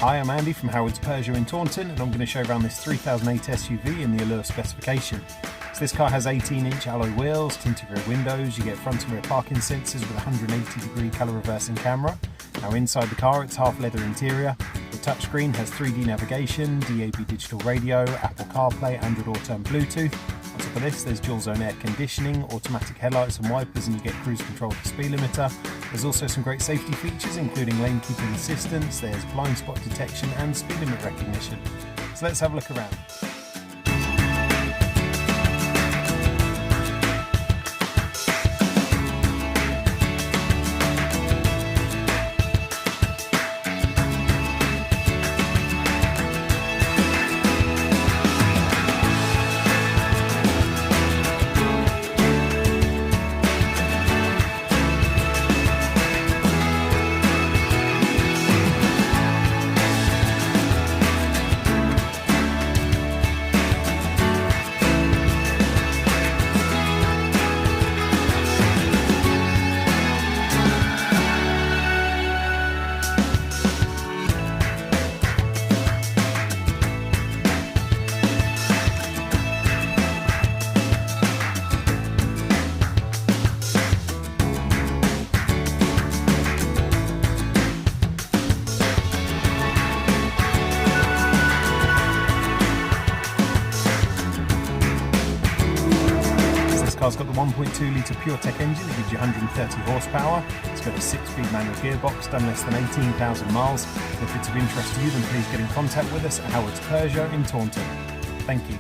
Hi, I'm Andy from Howard's Peugeot in Taunton, and I'm going to show around this 3008 SUV in the Allure specification. So this car has 18-inch alloy wheels, tinted rear windows, you get front and rear parking sensors with a 180-degree colour reversing camera. Now inside the car it's half leather interior. The touchscreen has 3D navigation, DAB digital radio, Apple CarPlay, Android Auto and Bluetooth. On top of this there's dual zone air conditioning, automatic headlights and wipers, and you get cruise control with the speed limiter. There's also some great safety features including lane keeping assistance, there's blind spot detection and speed limit recognition. So let's have a look around. This car's got the 1.2 litre PureTech engine that gives you 130 horsepower. It's got a 6-speed manual gearbox, done less than 18,000 miles. If it's of interest to you, then please get in contact with us at Howard's Peugeot in Taunton. Thank you.